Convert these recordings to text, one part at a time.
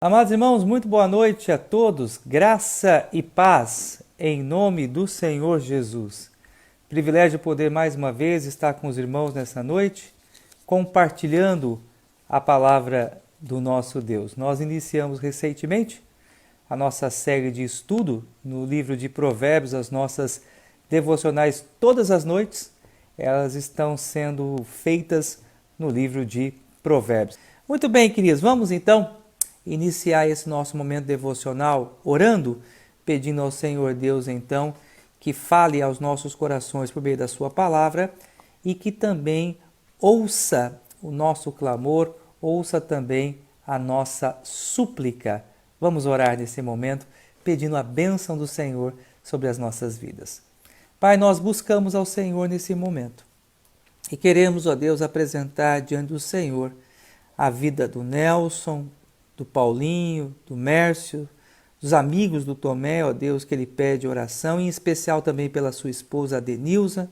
Amados irmãos, muito boa noite a todos, graça e paz em nome do Senhor Jesus. Privilégio poder mais uma vez estar com os irmãos nessa noite, compartilhando a palavra do nosso Deus. Nós iniciamos recentemente a nossa série de estudo no livro de Provérbios, as nossas devocionais todas as noites, elas estão sendo feitas no livro de Provérbios. Muito bem, queridos, vamos então iniciar esse nosso momento devocional orando, pedindo ao Senhor Deus então que fale aos nossos corações por meio da sua palavra e que também ouça o nosso clamor, ouça também a nossa súplica. Vamos orar nesse momento pedindo a bênção do Senhor sobre as nossas vidas. Pai, nós buscamos ao Senhor nesse momento e queremos, ó Deus, apresentar diante do Senhor a vida do Nelson, do Paulinho, do Mércio, dos amigos do Tomé, ó Deus, que ele pede oração, em especial também pela sua esposa Adenilza,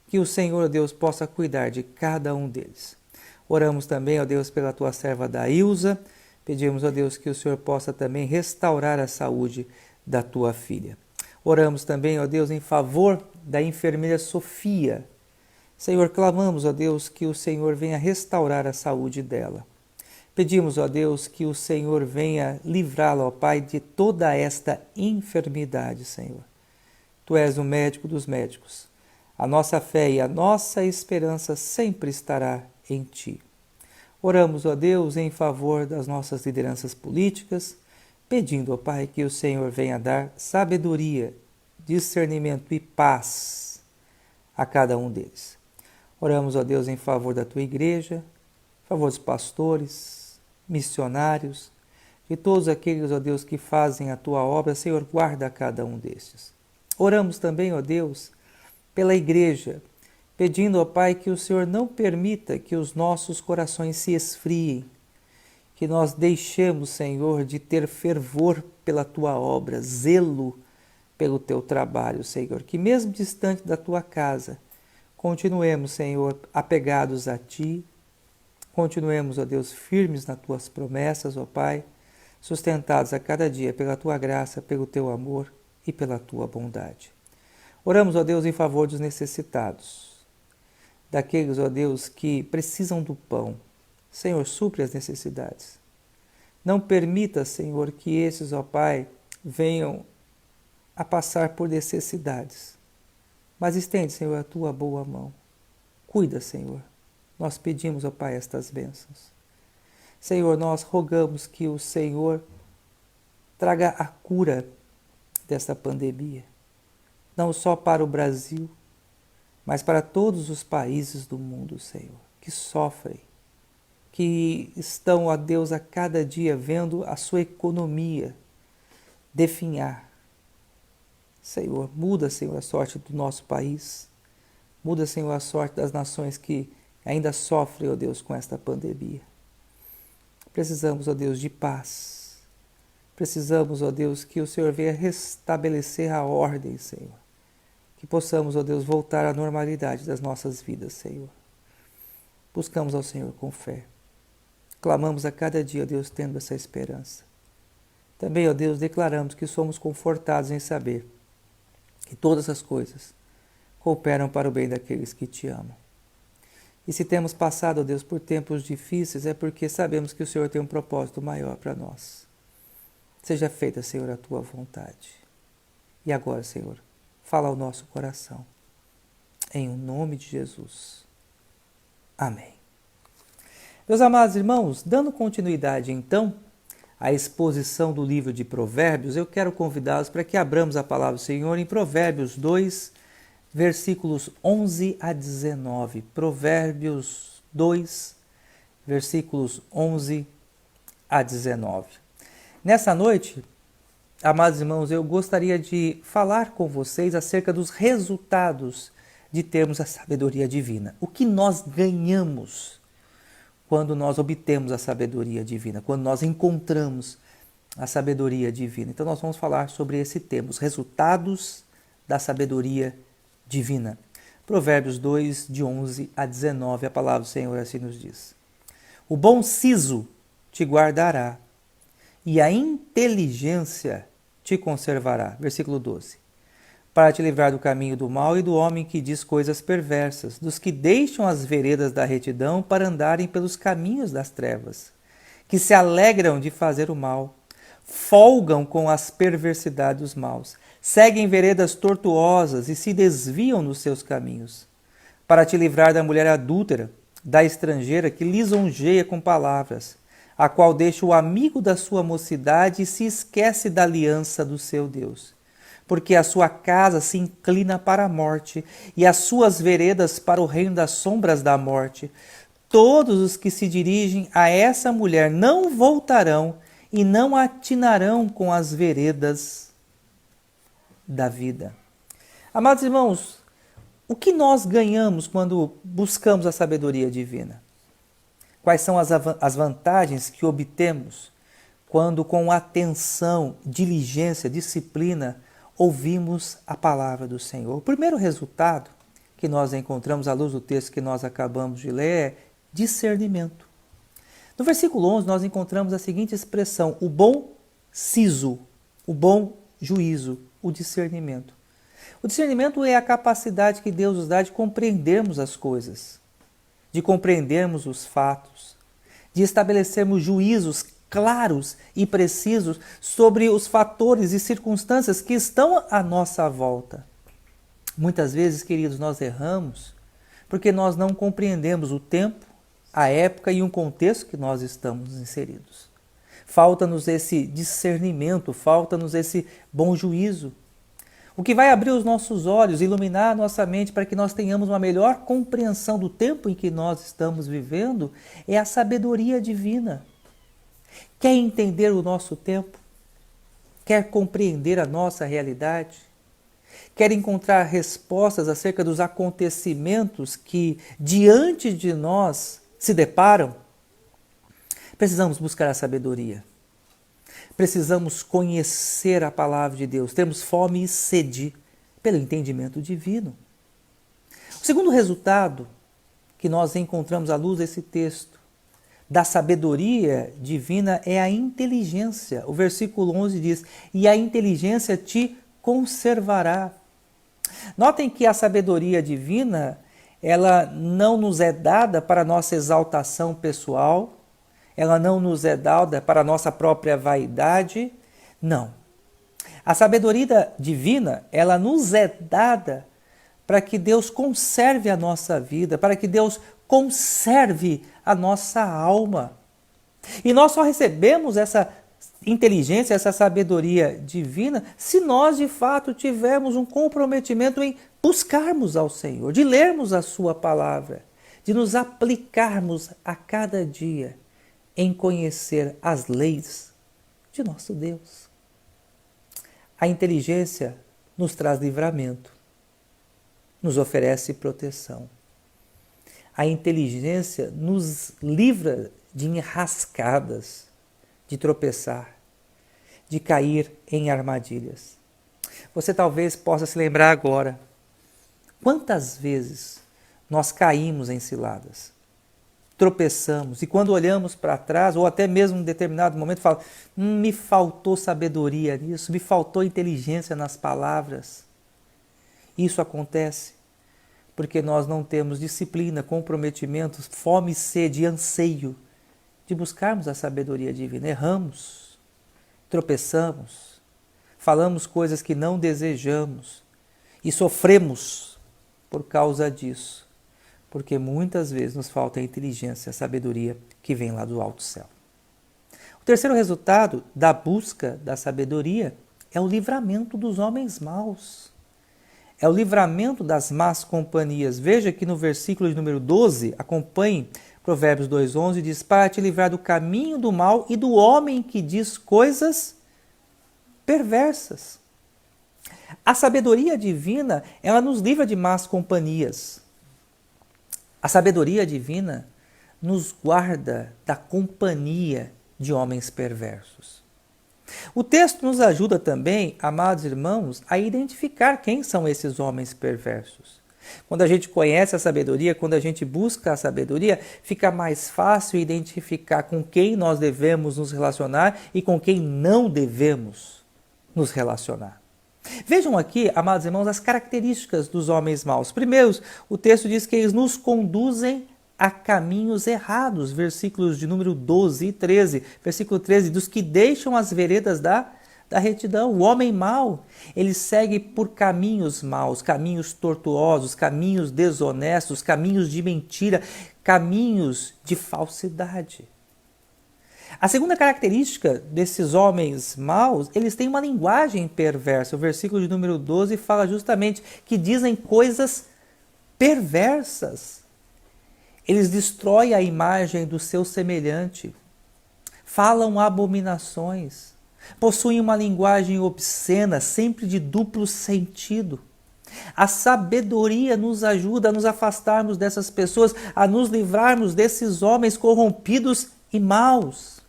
que o Senhor, ó Deus, possa cuidar de cada um deles. Oramos também, ó Deus, pela tua serva Daílza, pedimos, ó Deus, que o Senhor possa também restaurar a saúde da tua filha. Oramos também, ó Deus, em favor da enfermeira Sofia. Senhor, clamamos, ó Deus, que o Senhor venha restaurar a saúde dela. Pedimos, ó Deus, que o Senhor venha livrá-la, ó Pai, de toda esta enfermidade, Senhor. Tu és o médico dos médicos. A nossa fé e a nossa esperança sempre estará em Ti. Oramos, ó Deus, em favor das nossas lideranças políticas, pedindo, ó Pai, que o Senhor venha dar sabedoria, discernimento e paz a cada um deles. Oramos, ó Deus, em favor da Tua igreja, em favor dos pastores, missionários, de todos aqueles, ó Deus, que fazem a Tua obra, Senhor, guarda cada um destes. Oramos também, ó Deus, pela igreja, pedindo, ó Pai, que o Senhor não permita que os nossos corações se esfriem, que nós deixemos, Senhor, de ter fervor pela Tua obra, zelo pelo Teu trabalho, Senhor, que mesmo distante da Tua casa, continuemos, Senhor, apegados a Ti, continuemos, ó Deus, firmes nas Tuas promessas, ó Pai, sustentados a cada dia pela Tua graça, pelo Teu amor e pela Tua bondade. Oramos, ó Deus, em favor dos necessitados, daqueles, ó Deus, que precisam do pão. Senhor, supre as necessidades. Não permita, Senhor, que esses, ó Pai, venham a passar por necessidades. Mas estende, Senhor, a Tua boa mão. Cuida, Senhor. Nós pedimos, ó Pai, estas bênçãos. Senhor, nós rogamos que o Senhor traga a cura desta pandemia. Não só para o Brasil, mas para todos os países do mundo, Senhor, que sofrem, que estão, ó Deus, a cada dia vendo a sua economia definhar. Senhor, muda, Senhor, a sorte do nosso país. Muda, Senhor, a sorte das nações que ainda sofrem, ó Deus, com esta pandemia. Precisamos, ó Deus, de paz. Precisamos, ó Deus, que o Senhor venha restabelecer a ordem, Senhor. Que possamos, ó Deus, voltar à normalidade das nossas vidas, Senhor. Buscamos ao Senhor com fé. Clamamos a cada dia, ó Deus, tendo essa esperança. Também, ó Deus, declaramos que somos confortados em saber que todas as coisas cooperam para o bem daqueles que Te amam. E se temos passado, ó Deus, por tempos difíceis, é porque sabemos que o Senhor tem um propósito maior para nós. Seja feita, Senhor, a Tua vontade. E agora, Senhor, fala ao nosso coração. Em nome de Jesus. Amém. Meus amados irmãos, dando continuidade, então, à exposição do livro de Provérbios, eu quero convidá-los para que abramos a palavra do Senhor em Provérbios 2, versículos 11 a 19. Provérbios 2, versículos 11 a 19. Nessa noite, amados irmãos, eu gostaria de falar com vocês acerca dos resultados de termos a sabedoria divina. O que nós ganhamos quando nós obtemos a sabedoria divina, quando nós encontramos a sabedoria divina. Então nós vamos falar sobre esse tema, os resultados da sabedoria divina. Provérbios 2, de 11 a 19, a palavra do Senhor assim nos diz. O bom siso te guardará, e a inteligência te conservará. Versículo 12. Para te livrar do caminho do mal e do homem que diz coisas perversas, dos que deixam as veredas da retidão para andarem pelos caminhos das trevas, que se alegram de fazer o mal, folgam com as perversidades dos maus, seguem veredas tortuosas e se desviam nos seus caminhos. Para te livrar da mulher adúltera, da estrangeira que lisonjeia com palavras, a qual deixa o amigo da sua mocidade e se esquece da aliança do seu Deus. Porque a sua casa se inclina para a morte e as suas veredas para o reino das sombras da morte. Todos os que se dirigem a essa mulher não voltarão e não atinarão com as veredas da vida. Amados irmãos, o que nós ganhamos quando buscamos a sabedoria divina? Quais são as vantagens que obtemos quando, com atenção, diligência, disciplina, ouvimos a palavra do Senhor? O primeiro resultado que nós encontramos à luz do texto que nós acabamos de ler é discernimento. No versículo 11 nós encontramos a seguinte expressão: o bom siso, o bom juízo, o discernimento. O discernimento é a capacidade que Deus nos dá de compreendermos as coisas, de compreendermos os fatos, de estabelecermos juízos claros e precisos sobre os fatores e circunstâncias que estão à nossa volta. Muitas vezes, queridos, nós erramos porque nós não compreendemos o tempo, a época e o contexto que nós estamos inseridos. Falta-nos esse discernimento, falta-nos esse bom juízo. O que vai abrir os nossos olhos, iluminar a nossa mente para que nós tenhamos uma melhor compreensão do tempo em que nós estamos vivendo é a sabedoria divina. Quer entender o nosso tempo? Quer compreender a nossa realidade? Quer encontrar respostas acerca dos acontecimentos que diante de nós se deparam? Precisamos buscar a sabedoria. Precisamos conhecer a palavra de Deus. Temos fome e sede pelo entendimento divino. O segundo resultado que nós encontramos à luz desse texto da sabedoria divina é a inteligência. O versículo 11 diz: e a inteligência te conservará. Notem que a sabedoria divina, ela não nos é dada para nossa exaltação pessoal, ela não nos é dada para a nossa própria vaidade, não. A sabedoria divina, ela nos é dada para que Deus conserve a nossa vida, para que Deus conserve a nossa alma. E nós só recebemos essa inteligência, essa sabedoria divina, se nós de fato tivermos um comprometimento em buscarmos ao Senhor, de lermos a sua palavra, de nos aplicarmos a cada dia em conhecer as leis de nosso Deus. A inteligência nos traz livramento, nos oferece proteção. A inteligência nos livra de enrascadas, de tropeçar, de cair em armadilhas. Você talvez possa se lembrar agora quantas vezes nós caímos em ciladas, tropeçamos e quando olhamos para trás ou até mesmo em determinado momento falamos: me faltou sabedoria nisso, me faltou inteligência nas palavras. Isso acontece porque nós não temos disciplina, comprometimento, fome, sede e anseio de buscarmos a sabedoria divina. Erramos, tropeçamos, falamos coisas que não desejamos e sofremos por causa disso, porque muitas vezes nos falta a inteligência, a sabedoria que vem lá do alto céu. O terceiro resultado da busca da sabedoria é o livramento dos homens maus. É o livramento das más companhias. Veja que no versículo de número 12, acompanhe Provérbios 2,11, diz: para te livrar do caminho do mal e do homem que diz coisas perversas. A sabedoria divina, ela nos livra de más companhias. A sabedoria divina nos guarda da companhia de homens perversos. O texto nos ajuda também, amados irmãos, a identificar quem são esses homens perversos. Quando a gente conhece a sabedoria, quando a gente busca a sabedoria, fica mais fácil identificar com quem nós devemos nos relacionar e com quem não devemos nos relacionar. Vejam aqui, amados irmãos, as características dos homens maus. Primeiro, o texto diz que eles nos conduzem a caminhos errados, versículos de número 12 e 13. Versículo 13, dos que deixam as veredas da retidão. O homem mau, ele segue por caminhos maus, caminhos tortuosos, caminhos desonestos, caminhos de mentira, caminhos de falsidade. A segunda característica desses homens maus, eles têm uma linguagem perversa. O versículo de número 12 fala justamente que dizem coisas perversas. Eles destroem a imagem do seu semelhante, falam abominações, possuem uma linguagem obscena, sempre de duplo sentido. A sabedoria nos ajuda a nos afastarmos dessas pessoas, a nos livrarmos desses homens corrompidos e maus.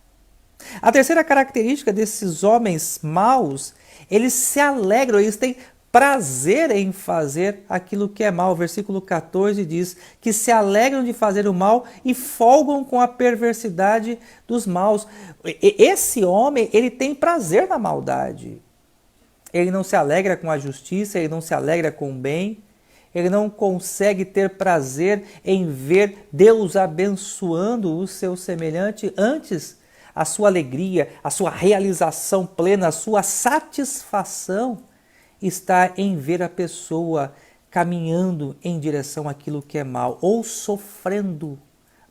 A terceira característica desses homens maus, eles se alegram, eles têm prazer em fazer aquilo que é mal. O versículo 14 diz que se alegram de fazer o mal e folgam com a perversidade dos maus. Esse homem, ele tem prazer na maldade. Ele não se alegra com a justiça, ele não se alegra com o bem, ele não consegue ter prazer em ver Deus abençoando o seu semelhante. Antes, a sua alegria, a sua realização plena, a sua satisfação está em ver a pessoa caminhando em direção àquilo que é mal ou sofrendo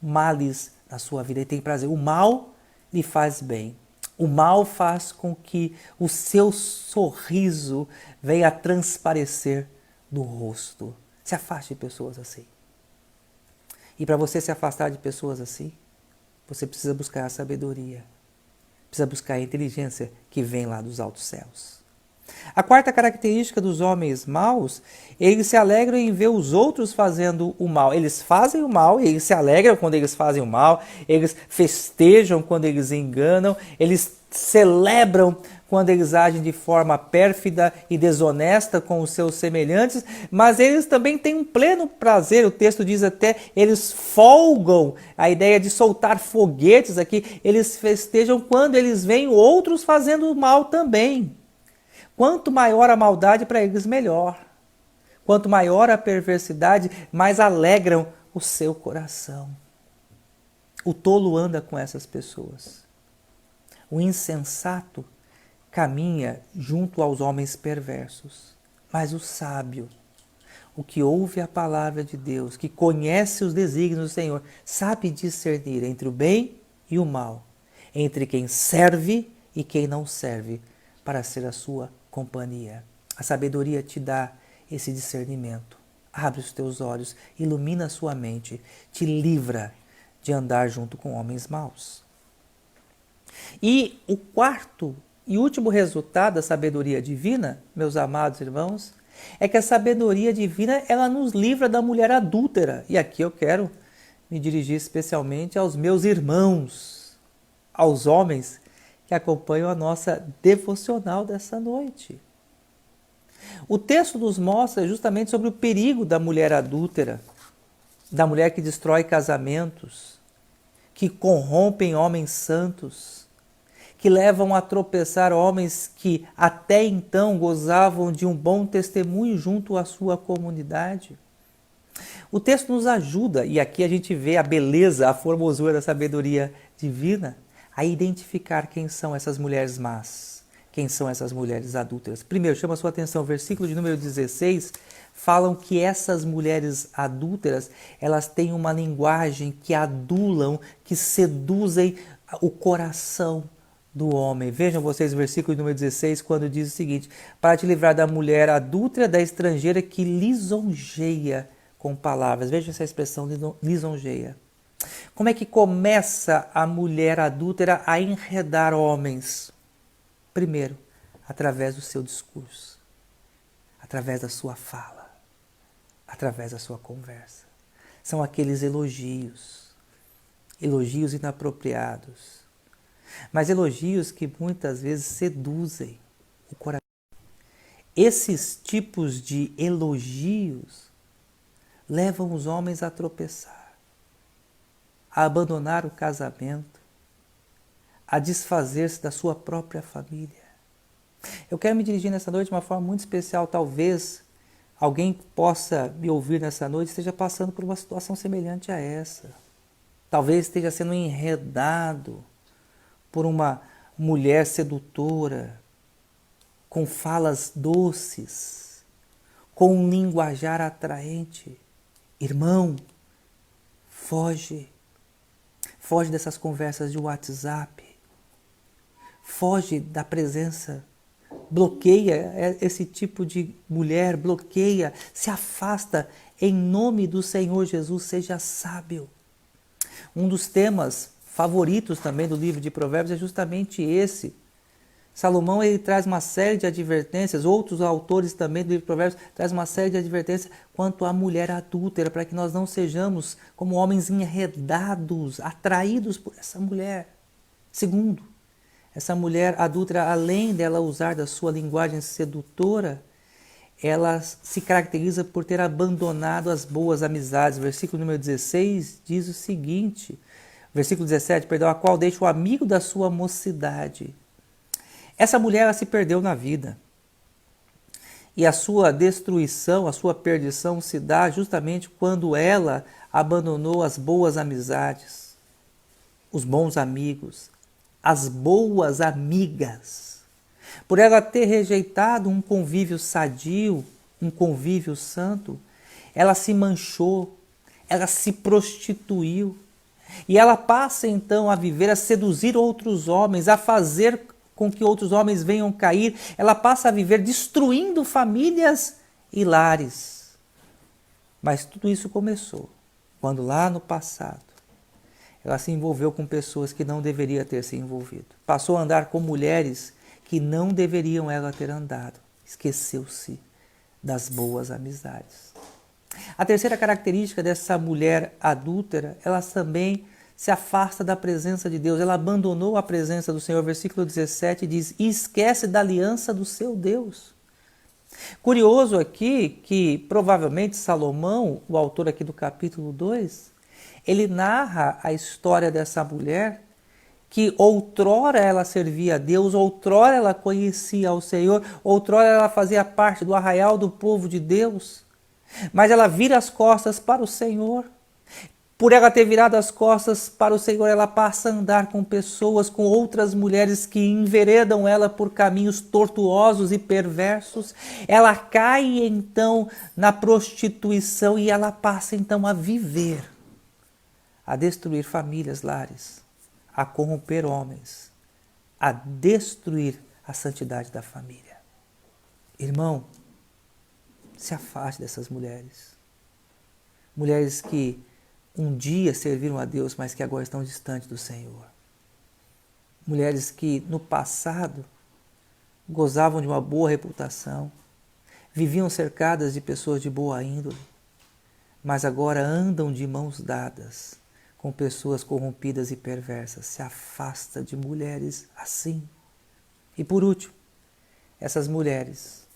males na sua vida. Ele tem prazer. O mal lhe faz bem. O mal faz com que o seu sorriso venha a transparecer do rosto. Se afaste de pessoas assim. E para você se afastar de pessoas assim, você precisa buscar a sabedoria. Precisa buscar a inteligência que vem lá dos altos céus. A quarta característica dos homens maus, eles se alegram em ver os outros fazendo o mal. Eles fazem o mal e eles se alegram quando eles fazem o mal, eles festejam quando eles enganam, eles celebram quando eles agem de forma pérfida e desonesta com os seus semelhantes, mas eles também têm um pleno prazer. O texto diz até, eles folgam, a ideia de soltar foguetes aqui, eles festejam quando eles veem outros fazendo o mal também. Quanto maior a maldade, para eles melhor. Quanto maior a perversidade, mais alegram o seu coração. O tolo anda com essas pessoas. O insensato caminha junto aos homens perversos. Mas o sábio, o que ouve a palavra de Deus, que conhece os desígnios do Senhor, sabe discernir entre o bem e o mal, entre quem serve e quem não serve, para ser a sua companhia. A sabedoria te dá esse discernimento. Abre os teus olhos, ilumina a sua mente, te livra de andar junto com homens maus. E o quarto e último resultado da sabedoria divina, meus amados irmãos, é que a sabedoria divina, ela nos livra da mulher adúltera. E aqui eu quero me dirigir especialmente aos meus irmãos, aos homens que acompanham a nossa devocional dessa noite. O texto nos mostra justamente sobre o perigo da mulher adúltera, da mulher que destrói casamentos, que corrompem homens santos, que levam a tropeçar homens que até então gozavam de um bom testemunho junto à sua comunidade. O texto nos ajuda, e aqui a gente vê a beleza, a formosura da sabedoria divina, a identificar quem são essas mulheres más, quem são essas mulheres adúlteras. Primeiro, chama a sua atenção, versículo de número 16, falam que essas mulheres adúlteras, elas têm uma linguagem que adulam, que seduzem o coração do homem. Vejam vocês o versículo de número 16, quando diz o seguinte: para te livrar da mulher adúltera, da estrangeira que lisonjeia com palavras. Veja essa expressão, lisonjeia. Como é que começa a mulher adúltera a enredar homens? Primeiro, através do seu discurso, através da sua fala, através da sua conversa. São aqueles elogios inapropriados, mas elogios que muitas vezes seduzem o coração. Esses tipos de elogios levam os homens a tropeçar, a abandonar o casamento, a desfazer-se da sua própria família. Eu quero me dirigir nessa noite de uma forma muito especial. Talvez alguém que possa me ouvir nessa noite esteja passando por uma situação semelhante a essa. Talvez esteja sendo enredado por uma mulher sedutora, com falas doces, com um linguajar atraente. Irmão, foge. Foge dessas conversas de WhatsApp. Foge da presença. Bloqueia esse tipo de mulher, bloqueia, se afasta. Em nome do Senhor Jesus, seja sábio. Um dos temas favoritos também do livro de Provérbios é justamente esse. Salomão ele traz uma série de advertências, outros autores também do livro de Provérbios trazem uma série de advertências quanto à mulher adúltera, para que nós não sejamos como homens enredados, atraídos por essa mulher. Segundo, essa mulher adúltera, além dela usar da sua linguagem sedutora, ela se caracteriza por ter abandonado as boas amizades. Versículo número 16 diz o seguinte, versículo 17, perdão, a qual deixa o amigo da sua mocidade. Essa mulher ela se perdeu na vida. E a sua destruição, a sua perdição se dá justamente quando ela abandonou as boas amizades, os bons amigos, as boas amigas. Por ela ter rejeitado um convívio sadio, um convívio santo, ela se manchou, ela se prostituiu. E ela passa então a viver, a seduzir outros homens, a fazer com que outros homens venham cair. Ela passa a viver destruindo famílias e lares. Mas tudo isso começou quando lá no passado ela se envolveu com pessoas que não deveria ter se envolvido. Passou a andar com mulheres que não deveriam ela ter andado. Esqueceu-se das boas amizades. A terceira característica dessa mulher adúltera, ela também se afasta da presença de Deus. Ela abandonou a presença do Senhor. Versículo 17 diz, e esquece da aliança do seu Deus. Curioso aqui que provavelmente Salomão, o autor aqui do capítulo 2, ele narra a história dessa mulher que outrora ela servia a Deus, outrora ela conhecia ao Senhor, outrora ela fazia parte do arraial do povo de Deus, mas ela vira as costas para o Senhor. Por ela ter virado as costas para o Senhor, ela passa a andar com pessoas, com outras mulheres que enveredam ela por caminhos tortuosos e perversos. Ela cai então na prostituição e ela passa então a viver, a destruir famílias, lares, a corromper homens, a destruir a santidade da família. Irmão, se afaste dessas mulheres. Mulheres que um dia serviram a Deus, mas que agora estão distantes do Senhor. Mulheres que no passado gozavam de uma boa reputação, viviam cercadas de pessoas de boa índole, mas agora andam de mãos dadas com pessoas corrompidas e perversas. Se afasta de mulheres assim. E por último, essas mulheres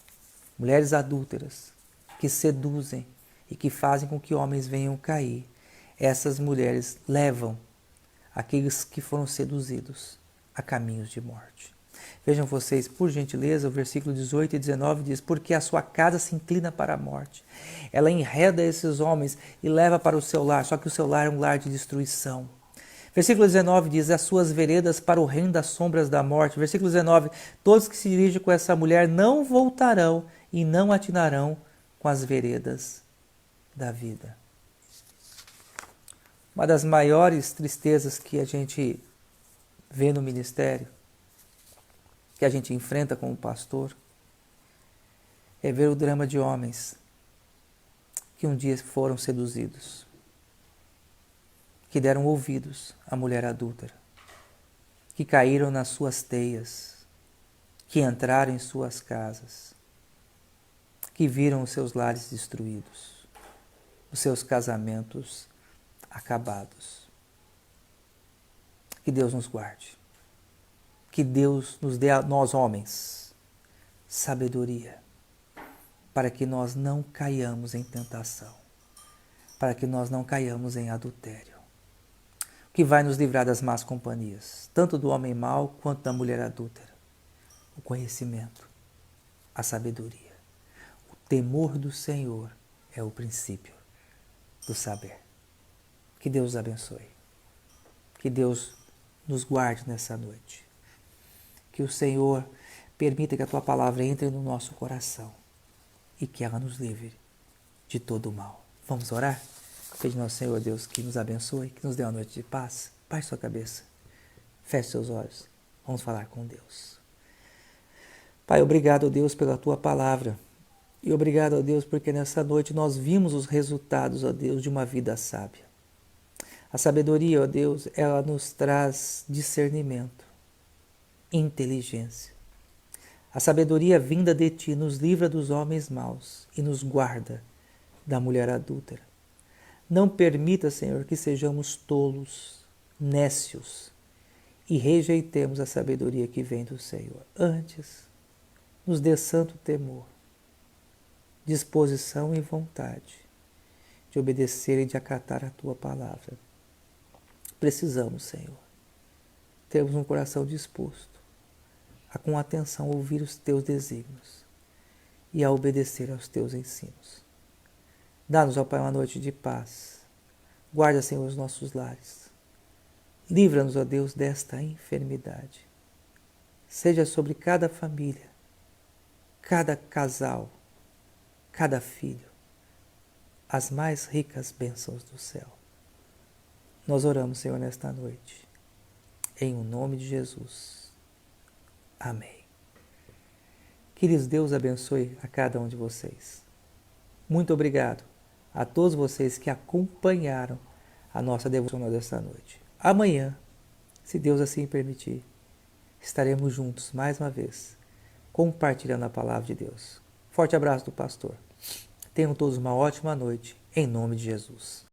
adúlteras, que seduzem e que fazem com que homens venham cair, essas mulheres levam aqueles que foram seduzidos a caminhos de morte. Vejam vocês, por gentileza, o versículo 18 e 19 diz, porque a sua casa se inclina para a morte. Ela enreda esses homens e leva para o seu lar, só que o seu lar é um lar de destruição. Versículo 19 diz, as suas veredas para o reino das sombras da morte. Versículo 19, todos que se dirigem com essa mulher não voltarão e não atinarão com as veredas da vida. Uma das maiores tristezas que a gente vê no ministério, que a gente enfrenta como pastor, é ver o drama de homens que um dia foram seduzidos, que deram ouvidos à mulher adúltera, que caíram nas suas teias, que entraram em suas casas, que viram os seus lares destruídos, os seus casamentos acabados. Que Deus nos guarde. Que Deus nos dê a nós homens sabedoria para que nós não caiamos em tentação. para que nós não caiamos em adultério. O que vai nos livrar das más companhias, tanto do homem mau quanto da mulher adúltera? O conhecimento, a sabedoria. O temor do Senhor é o princípio do saber. Que Deus os abençoe. Que Deus nos guarde nessa noite. Que o Senhor permita que a Tua palavra entre no nosso coração e que ela nos livre de todo o mal. Vamos orar? Pede ao Senhor Deus que nos abençoe, que nos dê uma noite de paz. Baixe sua cabeça, feche seus olhos. Vamos falar com Deus. Pai, obrigado, Deus, pela Tua palavra. E obrigado, Deus, porque nessa noite nós vimos os resultados, ó Deus, de uma vida sábia. A sabedoria, ó Deus, ela nos traz discernimento, inteligência. A sabedoria vinda de Ti nos livra dos homens maus e nos guarda da mulher adúltera. Não permita, Senhor, que sejamos tolos, nécios e rejeitemos a sabedoria que vem do Senhor. Antes, nos dê santo temor, disposição e vontade de obedecer e de acatar a Tua palavra. Precisamos, Senhor, termos um coração disposto a com atenção ouvir os Teus desígnios e a obedecer aos Teus ensinos. Dá-nos, ó Pai, uma noite de paz. Guarda, Senhor, os nossos lares. Livra-nos, ó Deus, desta enfermidade. Seja sobre cada família, cada casal, cada filho, as mais ricas bênçãos do céu. Nós oramos, Senhor, nesta noite. Em o nome de Jesus. Amém. Queridos, Deus abençoe a cada um de vocês. Muito obrigado a todos vocês que acompanharam a nossa devocional desta noite. Amanhã, se Deus assim permitir, estaremos juntos mais uma vez, compartilhando a palavra de Deus. Forte abraço do pastor. Tenham todos uma ótima noite, em nome de Jesus.